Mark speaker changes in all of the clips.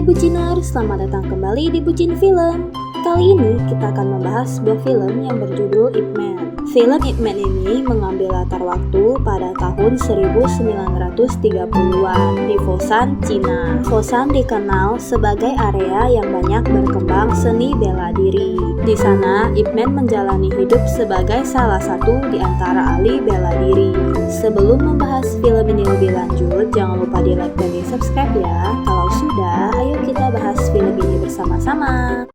Speaker 1: Hai Buciners, selamat datang kembali di Bucin Film. Kali ini kita akan membahas sebuah film yang berjudul Ip Man. Film Ip Man ini mengambil latar waktu pada tahun 1930-an di Foshan, Cina. Foshan dikenal sebagai area yang banyak berkembang seni bela diri. Di sana, Ip Man menjalani hidup sebagai salah satu di antara ahli bela diri. Sebelum membahas film ini lebih lanjut, jangan lupa di like dan di subscribe ya. Kalau sudah, ayo kita bahas film ini bersama-sama.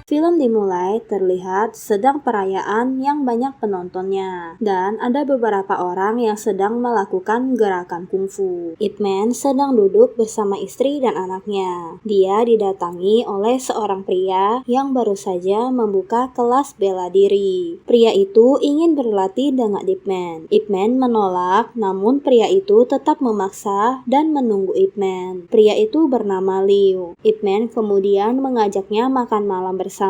Speaker 1: Film dimulai terlihat sedang perayaan yang banyak penontonnya, dan ada beberapa orang yang sedang melakukan gerakan kungfu. Ip Man sedang duduk bersama istri dan anaknya. Dia didatangi oleh seorang pria yang baru saja membuka kelas bela diri. Pria itu ingin berlatih dengan Ip Man. Ip Man menolak, namun pria itu tetap memaksa dan menunggu Ip Man. Pria itu bernama Liu. Ip Man kemudian mengajaknya makan malam bersama.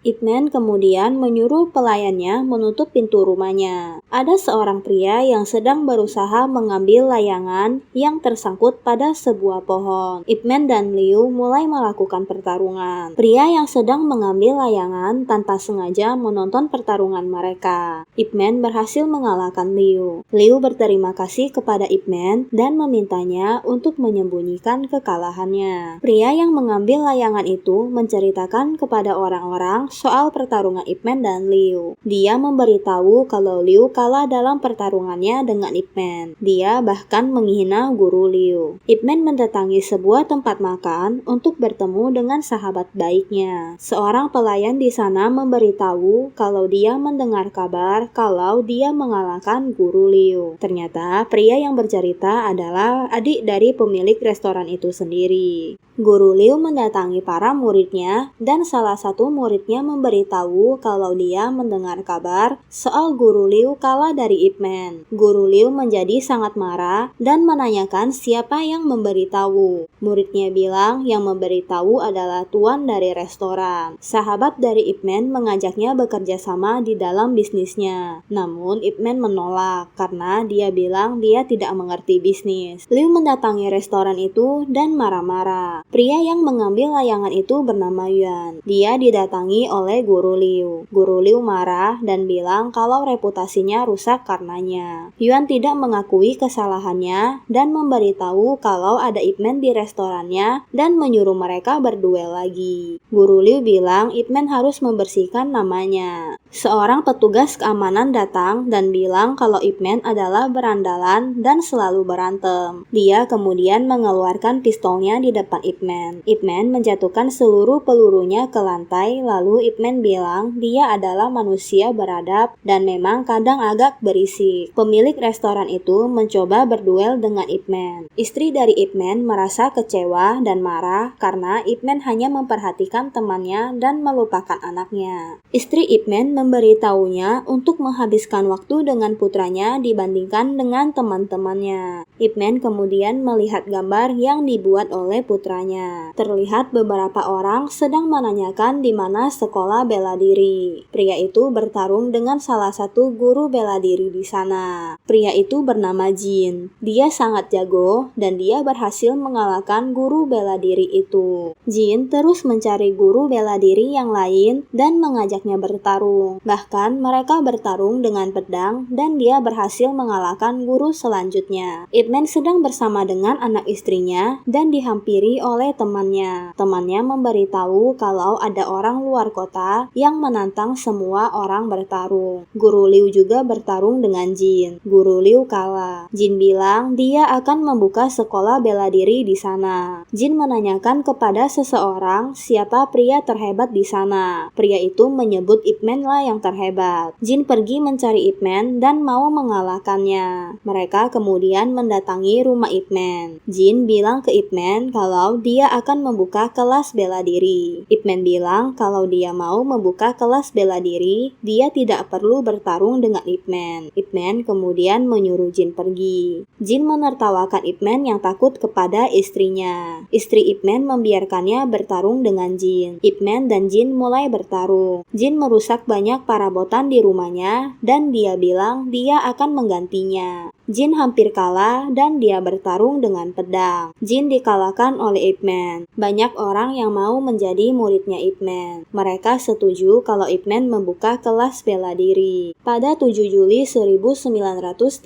Speaker 1: Ip Man kemudian menyuruh pelayannya menutup pintu rumahnya. Ada seorang pria yang sedang berusaha mengambil layangan yang tersangkut pada sebuah pohon. Ip Man dan Liu mulai melakukan pertarungan. Pria yang sedang mengambil layangan tanpa sengaja menonton pertarungan mereka. Ip Man berhasil mengalahkan Liu. Liu berterima kasih kepada Ip Man dan memintanya untuk menyembunyikan kekalahannya. Pria yang mengambil layangan itu menceritakan kepada orang-orang soal pertarungan Ip Man dan Liu. Dia memberitahu kalau Liu kalah dalam pertarungannya dengan Ip Man. Dia bahkan menghina guru Liu. Ip Man mendatangi sebuah tempat makan untuk bertemu dengan sahabat baiknya. Seorang pelayan di sana memberitahu kalau dia mendengar kabar kalau dia mengalahkan guru Liu. Ternyata pria yang bercerita adalah adik dari pemilik restoran itu sendiri. Guru Liu mendatangi para muridnya dan salah satu muridnya memberitahu kalau dia mendengar kabar soal guru Liu kalah dari Ip Man. Guru Liu menjadi sangat marah dan menanyakan siapa yang memberitahu. Muridnya bilang yang memberitahu adalah tuan dari restoran. Sahabat dari Ip Man mengajaknya bekerja sama di dalam bisnisnya. Namun Ip Man menolak karena dia bilang dia tidak mengerti bisnis. Liu mendatangi restoran itu dan marah-marah. Pria yang mengambil layangan itu bernama Yuan. Dia didatangi oleh guru Liu. Guru Liu marah dan bilang kalau reputasinya rusak karenanya. Yuan tidak mengakui kesalahannya dan memberitahu kalau ada Ip Man di restorannya dan menyuruh mereka berduel lagi. Guru Liu bilang Ip Man harus membersihkan namanya. Seorang petugas keamanan datang dan bilang kalau Ip Man adalah berandalan dan selalu berantem. Dia kemudian mengeluarkan pistolnya di depan Ip Man. Ip Man menjatuhkan seluruh pelurunya ke lantai, lalu Ip Man bilang dia adalah manusia beradab dan memang kadang agak berisik. Pemilik restoran itu mencoba berduel dengan Ip Man. Istri dari Ip Man merasa kecewa dan marah karena Ip Man hanya memperhatikan temannya dan melupakan anaknya. Istri Ip Man memberitahunya untuk menghabiskan waktu dengan putranya dibandingkan dengan teman-temannya. Ip Man kemudian melihat gambar yang dibuat oleh putranya. Terlihat beberapa orang sedang menanyakan di mana sekolah bela diri. Pria itu bertarung dengan salah satu guru bela diri di sana. Pria itu bernama Jin. Dia sangat jago dan dia berhasil mengalahkan guru bela diri itu. Jin terus mencari guru bela diri yang lain dan mengajaknya bertarung. Bahkan mereka bertarung dengan pedang dan dia berhasil mengalahkan guru selanjutnya. Ip Man sedang bersama dengan anak istrinya dan dihampiri oleh temannya. Temannya memberitahu kalau ada orang luar kota yang menantang semua orang bertarung. Guru Liu juga bertarung dengan Jin. Guru Liu kalah. Jin bilang dia akan membuka sekolah bela diri di sana. Jin menanyakan kepada seseorang siapa pria terhebat di sana. Pria itu menyebut Ip Man lah yang terhebat. Jin pergi mencari Ip Man dan mau mengalahkannya. Mereka kemudian mendatangi mendatangi rumah Ip Man. Jin bilang ke Ip Man kalau dia akan membuka kelas bela diri. Ip Man bilang kalau dia mau membuka kelas bela diri, dia tidak perlu bertarung dengan Ip Man. Ip Man kemudian menyuruh Jin pergi. Jin menertawakan Ip Man yang takut kepada istrinya. Istri Ip Man membiarkannya bertarung dengan Jin. Ip Man dan Jin mulai bertarung. Jin merusak banyak perabotan di rumahnya dan dia bilang dia akan menggantinya. Jin hampir kalah dan dia bertarung dengan pedang. Jin dikalahkan oleh Ip Man. Banyak orang yang mau menjadi muridnya Ip Man. Mereka setuju kalau Ip Man membuka kelas bela diri. Pada 7 Juli 1937,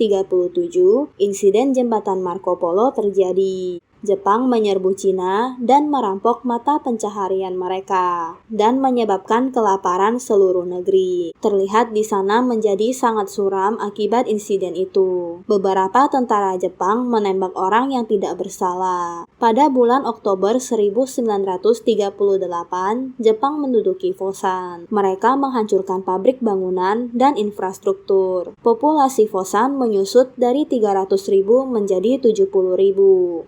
Speaker 1: insiden jembatan Marco Polo terjadi. Jepang menyerbu Cina dan merampok mata pencaharian mereka dan menyebabkan kelaparan seluruh negeri. Terlihat di sana menjadi sangat suram akibat insiden itu. Beberapa tentara Jepang menembak orang yang tidak bersalah. Pada bulan Oktober 1938, Jepang menduduki Fosan. Mereka menghancurkan pabrik bangunan dan infrastruktur. Populasi Fosan menyusut dari 300.000 menjadi 70.000.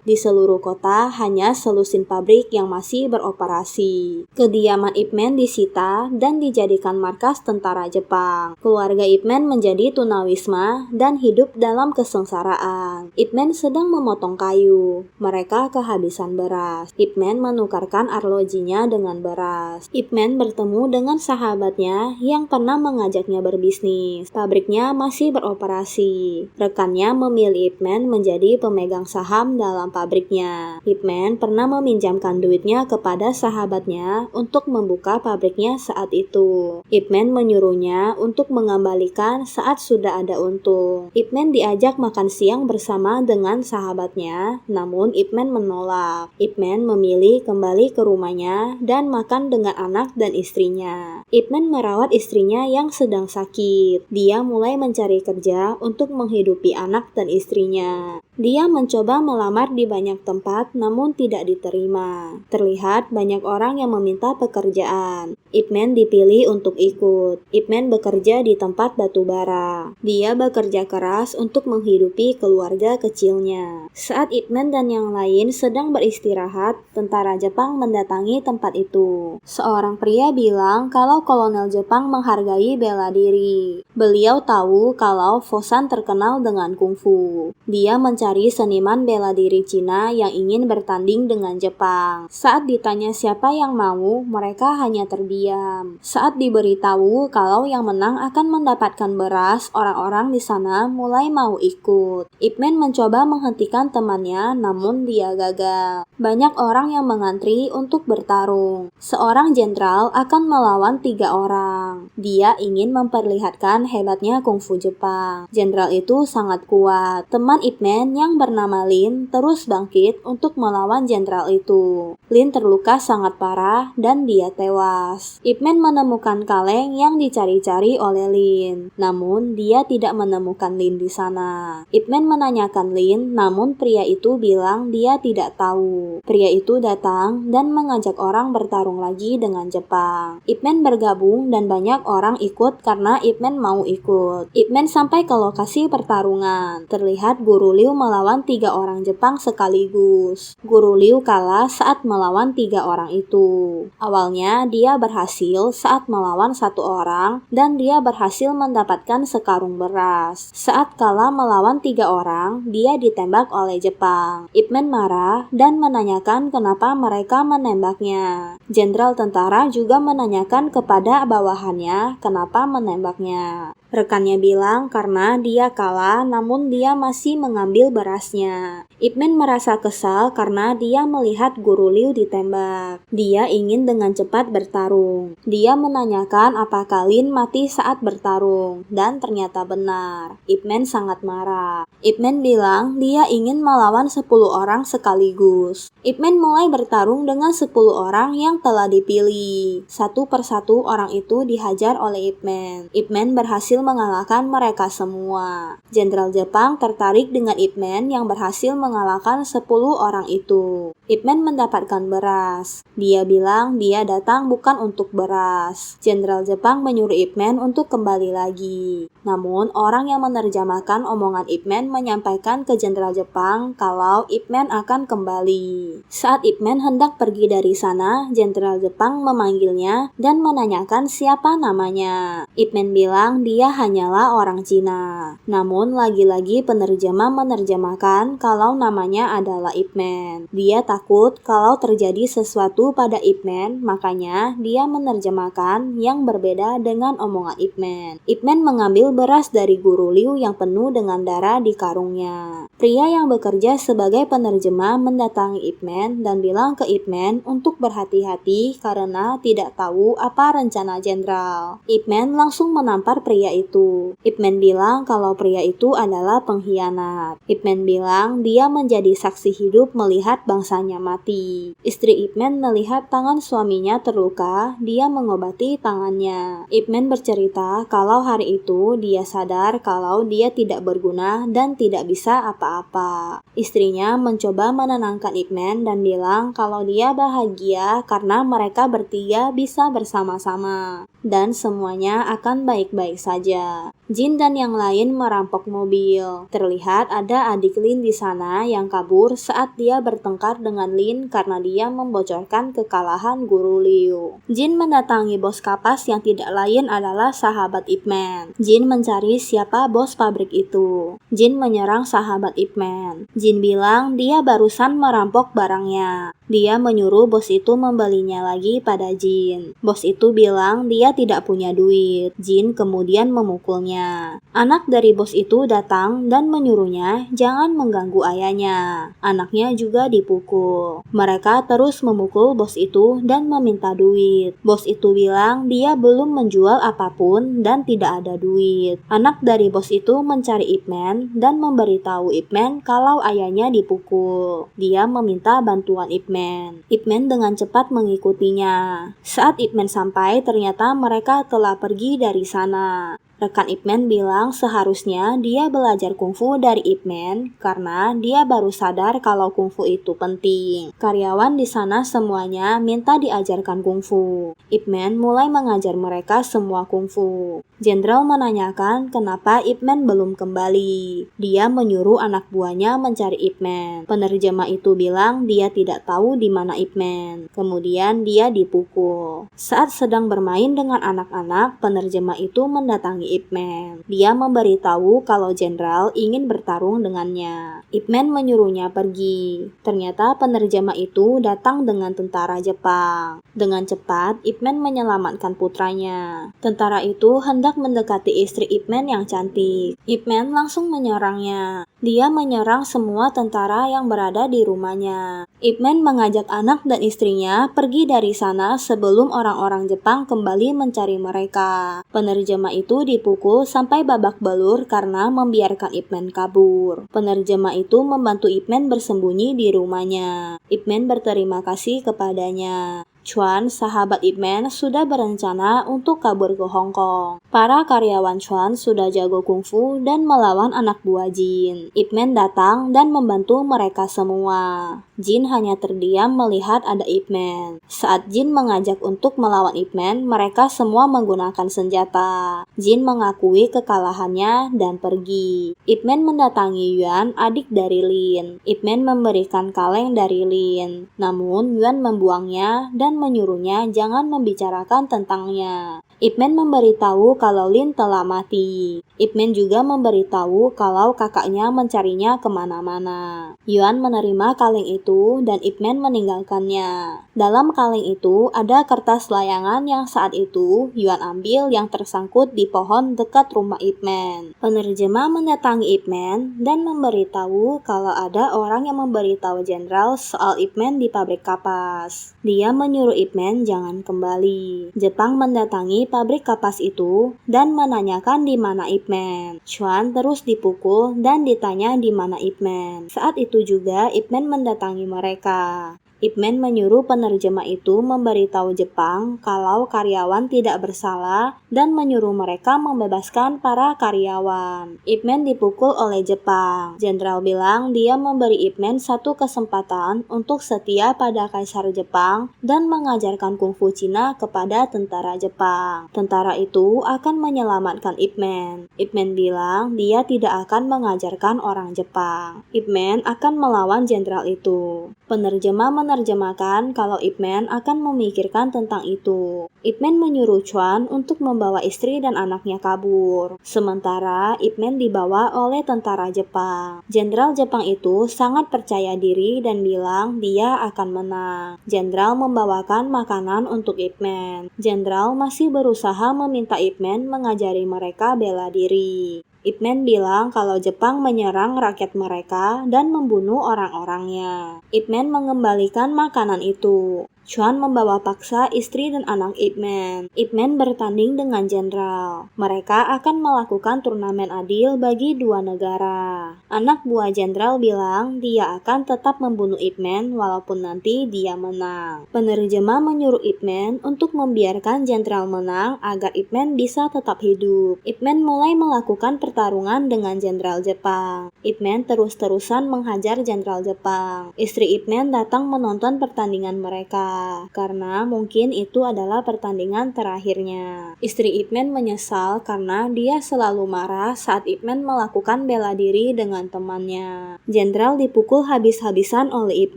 Speaker 1: Di seluruh kota hanya selusin pabrik yang masih beroperasi. Kediaman Ip Man disita dan dijadikan markas tentara Jepang. Keluarga Ip Man menjadi tunawisma dan hidup dalam kesengsaraan. Ip Man sedang memotong kayu. Mereka kehabisan beras. Ip Man menukarkan arlojinya dengan beras. Ip Man bertemu dengan sahabatnya yang pernah mengajaknya berbisnis. Pabriknya masih beroperasi. Rekannya memilih Ip Man menjadi pemegang saham dalam pabrik. Ip Man pernah meminjamkan duitnya kepada sahabatnya untuk membuka pabriknya saat itu. Ip Man menyuruhnya untuk mengembalikan saat sudah ada untung. Ip Man diajak makan siang bersama dengan sahabatnya, namun Ip Man menolak. Ip Man memilih kembali ke rumahnya dan makan dengan anak dan istrinya. Ip Man merawat istrinya yang sedang sakit. Dia mulai mencari kerja untuk menghidupi anak dan istrinya. Dia mencoba melamar di banyak tempat namun tidak diterima. Terlihat banyak orang yang meminta pekerjaan. Ip Man dipilih untuk ikut. Ip Man bekerja di tempat batu bara. Dia bekerja keras untuk menghidupi keluarga kecilnya. Saat Ip Man dan yang lain sedang beristirahat, tentara Jepang mendatangi tempat itu. Seorang pria bilang kalau kolonel Jepang menghargai bela diri. Beliau tahu kalau Fosan terkenal dengan kungfu. Dia mencari seniman bela diri Cina yang ingin bertanding dengan Jepang. Saat ditanya siapa yang mau, mereka hanya terdiam. Saat diberitahu kalau yang menang akan mendapatkan beras, orang-orang di sana mulai mau ikut. Ip Man mencoba menghentikan temannya, namun dia gagal. Banyak orang yang mengantri untuk bertarung. Seorang jenderal akan melawan 3 orang. Dia ingin memperlihatkan hebatnya kungfu Jepang. Jenderal itu sangat kuat. Teman Ip Man yang bernama Lin terus bangkit untuk melawan jenderal itu. Lin terluka sangat parah dan dia tewas. Ip Man menemukan kaleng yang dicari-cari oleh Lin. Namun dia tidak menemukan Lin di sana. Ip Man menanyakan Lin, namun pria itu bilang dia tidak tahu. Pria itu datang dan mengajak orang bertarung lagi dengan Jepang. Ip Man bergabung dan banyak orang ikut karena Ip Man mau ikut. Ip Man sampai ke lokasi pertarungan. Terlihat Guru Liu melawan 3 orang Jepang sekaligus. Guru Liu kalah saat melawan 3 orang itu. Awalnya dia berhasil saat melawan 1 orang dan dia berhasil mendapatkan sekarung beras. Saat kalah melawan 3 orang, dia ditembak oleh Jepang. Ip Man marah dan menanyakan kenapa mereka menembaknya. Jenderal tentara juga menanyakan kepada bawahannya kenapa menembaknya. Rekannya bilang karena dia kalah namun dia masih mengambil berasnya. Ip Man merasa kesal karena dia melihat Guru Liu ditembak. Dia ingin dengan cepat bertarung. Dia menanyakan apakah Lin mati saat bertarung dan ternyata benar. Ip Man sangat marah. Ip Man bilang dia ingin melawan 10 orang sekaligus. Ip Man mulai bertarung dengan 10 orang yang telah dipilih. Satu persatu orang itu dihajar oleh Ip Man. Ip Man berhasil mengalahkan mereka semua. Jenderal Jepang tertarik dengan Ip Man yang berhasil mengalahkan mengalahkan 10 orang itu. Ip Man mendapatkan beras. Dia bilang dia datang bukan untuk beras. Jenderal Jepang menyuruh Ip Man untuk kembali lagi. Namun, orang yang menerjemahkan omongan Ip Man menyampaikan ke Jenderal Jepang kalau Ip Man akan kembali. Saat Ip Man hendak pergi dari sana, Jenderal Jepang memanggilnya dan menanyakan siapa namanya. Ip Man bilang dia hanyalah orang Cina. Namun, lagi-lagi penerjemah menerjemahkan kalau namanya adalah Ip Man. Dia takut kalau terjadi sesuatu pada Ip Man, makanya dia menerjemahkan yang berbeda dengan omongan Ip Man. Ip Man mengambil beras dari guru Liu yang penuh dengan darah di karungnya. Pria yang bekerja sebagai penerjemah mendatangi Ip Man dan bilang ke Ip Man untuk berhati-hati karena tidak tahu apa rencana jenderal. Ip Man langsung menampar pria itu. Ip Man bilang kalau pria itu adalah pengkhianat. Ip Man bilang dia menjadi saksi hidup melihat bangsanya mati. Istri Ip Man melihat tangan suaminya terluka, dia mengobati tangannya. Ip Man bercerita kalau hari itu dia sadar kalau dia tidak berguna dan tidak bisa apa-apa. Istrinya mencoba menenangkan Ip Man dan bilang kalau dia bahagia karena mereka bertiga bisa bersama-sama dan semuanya akan baik-baik saja. Jin dan yang lain merampok mobil. Terlihat ada adik Lin di sana yang kabur saat dia bertengkar dengan Lin karena dia membocorkan kekalahan guru Liu. Jin mendatangi bos kapas yang tidak lain adalah sahabat Ip Man. Jin mencari siapa bos pabrik itu. Jin menyerang sahabat Ip Man. Jin bilang dia barusan merampok barangnya. Dia menyuruh bos itu membelinya lagi pada Jin. Bos itu bilang dia tidak punya duit. Jin kemudian memukulnya. Anak dari bos itu datang dan menyuruhnya jangan mengganggu ayahnya. Anaknya juga dipukul. Mereka terus memukul bos itu dan meminta duit. Bos itu bilang dia belum menjual apapun dan tidak ada duit. Anak dari bos itu mencari Ip Man dan memberitahu Ip Man kalau ayahnya dipukul. Dia meminta bantuan Ip Man. Ip Man dengan cepat mengikutinya. Saat Ip Man sampai, ternyata mereka telah pergi dari sana. Rekan Ip Man bilang seharusnya dia belajar kungfu dari Ip Man karena dia baru sadar kalau kungfu itu penting. Karyawan di sana semuanya minta diajarkan kungfu. Ip Man mulai mengajar mereka semua kungfu. Jenderal menanyakan kenapa Ip Man belum kembali. Dia menyuruh anak buahnya mencari Ip Man. Penerjemah itu bilang dia tidak tahu di mana Ip Man. Kemudian dia dipukul. Saat sedang bermain dengan anak-anak, penerjemah itu mendatangi Ip Man. Dia memberitahu kalau jenderal ingin bertarung dengannya. Ip Man menyuruhnya pergi. Ternyata penerjemah itu datang dengan tentara Jepang. Dengan cepat, Ip Man menyelamatkan putranya. Tentara itu hendak mendekati istri Ip Man yang cantik. Ip Man langsung menyerangnya. Dia menyerang semua tentara yang berada di rumahnya. Ip Man mengajak anak dan istrinya pergi dari sana sebelum orang-orang Jepang kembali mencari mereka. Penerjemah itu dipukul sampai babak belur karena membiarkan Ip Man kabur. Penerjemah itu membantu Ip Man bersembunyi di rumahnya. Ip Man berterima kasih kepadanya. Chuan, sahabat Ip Man, sudah berencana untuk kabur ke Hong Kong. Para karyawan Chuan sudah jago kungfu dan melawan anak buah Jin. Ip Man datang dan membantu mereka semua. Jin hanya terdiam melihat ada Ip Man. Saat Jin mengajak untuk melawan Ip Man, mereka semua menggunakan senjata. Jin mengakui kekalahannya dan pergi. Ip Man mendatangi Yuan, adik dari Lin. Ip Man memberikan kaleng dari Lin. Namun Yuan membuangnya dan menyuruhnya jangan membicarakan tentangnya. Ip Man memberitahu kalau Lin telah mati. Ip Man juga memberitahu kalau kakaknya mencarinya kemana-mana. Yuan menerima kaleng itu dan Ip Man meninggalkannya. Dalam kaleng itu ada kertas layangan yang saat itu Yuan ambil yang tersangkut di pohon dekat rumah Ip Man. Penerjemah mendatangi Ip Man dan memberitahu kalau ada orang yang memberitahu jenderal soal Ip Man di pabrik kapas. Dia menyuruh Ip Man jangan kembali. Jepang mendatangi pabrik kapas itu dan menanyakan di mana Ip Man. Chuan terus dipukul dan ditanya di mana Ip Man. Saat itu juga Ip Man mendatangi mereka. Ip Man menyuruh penerjemah itu memberitahu Jepang kalau karyawan tidak bersalah dan menyuruh mereka membebaskan para karyawan. Ip Man dipukul oleh Jepang. Jenderal bilang dia memberi Ip Man satu kesempatan untuk setia pada Kaisar Jepang dan mengajarkan kungfu Cina kepada tentara Jepang. Tentara itu akan menyelamatkan Ip Man. Ip Man bilang dia tidak akan mengajarkan orang Jepang. Ip Man akan melawan jenderal itu. Penerjemah menerjemahkan kalau Ip Man akan memikirkan tentang itu. Ip Man menyuruh Chuan untuk membawa istri dan anaknya kabur. Sementara Ip Man dibawa oleh tentara Jepang. Jenderal Jepang itu sangat percaya diri dan bilang dia akan menang. Jenderal membawakan makanan untuk Ip Man. Jenderal masih berusaha meminta Ip Man mengajari mereka bela diri. Ip Man bilang kalau Jepang menyerang rakyat mereka dan membunuh orang-orangnya. Ip Man mengembalikan makanan itu. Chuan membawa paksa istri dan anak Ip Man. Ip Man bertanding dengan jenderal. Mereka akan melakukan turnamen adil bagi dua negara. Anak buah jenderal bilang dia akan tetap membunuh Ip Man walaupun nanti dia menang. Penerjemah menyuruh Ip Man untuk membiarkan jenderal menang agar Ip Man bisa tetap hidup. Ip Man mulai melakukan pertarungan dengan jenderal Jepang. Ip Man terus-terusan menghajar jenderal Jepang. Istri Ip Man datang menonton pertandingan mereka karena mungkin itu adalah pertandingan terakhirnya. Istri Ip Man menyesal karena dia selalu marah saat Ip Man melakukan bela diri dengan temannya. Jenderal dipukul habis-habisan oleh Ip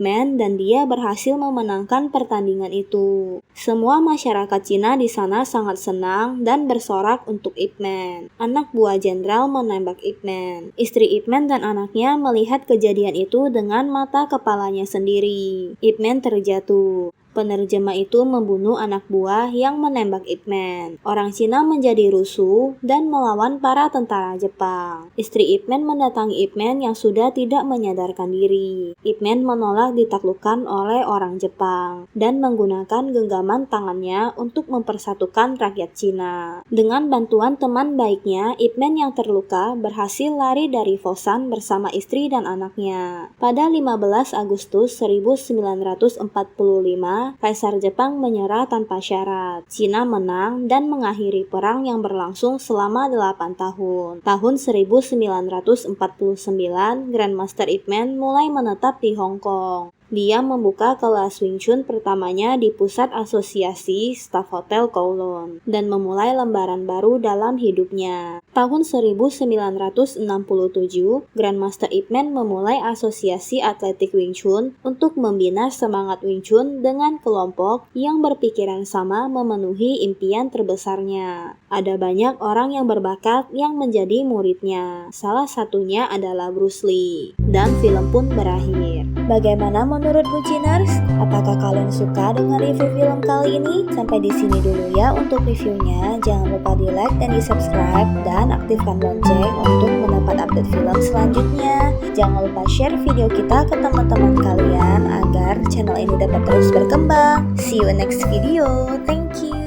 Speaker 1: Man dan dia berhasil memenangkan pertandingan itu. Semua masyarakat Cina di sana sangat senang dan bersorak untuk Ip Man. Anak buah jenderal menembak Ip Man. Istri Ip Man dan anaknya melihat kejadian itu dengan mata kepalanya sendiri. Ip Man terjatuh. Penerjemah itu membunuh anak buah yang menembak Ip Man. Orang Cina menjadi rusuh dan melawan para tentara Jepang. Istri Ip Man mendatangi Ip Man yang sudah tidak menyadarkan diri. Ip Man menolak ditaklukkan oleh orang Jepang dan menggunakan genggaman tangannya untuk mempersatukan rakyat Cina. Dengan bantuan teman baiknya, Ip Man yang terluka berhasil lari dari Fosan bersama istri dan anaknya. Pada 15 Agustus 1945, Kaisar Jepang menyerah tanpa syarat. Cina menang dan mengakhiri perang yang berlangsung selama 8 tahun. Tahun 1949, Grandmaster Ip Man mulai menetap di Hong Kong. Dia membuka kelas Wing Chun pertamanya di Pusat Asosiasi Staff Hotel Kowloon dan memulai lembaran baru dalam hidupnya. Tahun 1967, Grandmaster Ip Man memulai Asosiasi Atletik Wing Chun untuk membina semangat Wing Chun dengan kelompok yang berpikiran sama memenuhi impian terbesarnya. Ada banyak orang yang berbakat yang menjadi muridnya. Salah satunya adalah Bruce Lee. Dan film pun berakhir. Bagaimana menurut Buciners? Apakah kalian suka dengan review film kali ini? Sampai di sini dulu ya untuk reviewnya. Jangan lupa di like dan di subscribe dan aktifkan lonceng untuk mendapat update film selanjutnya. Jangan lupa share video kita ke teman-teman kalian agar channel ini dapat terus berkembang. See you in next video. Thank you.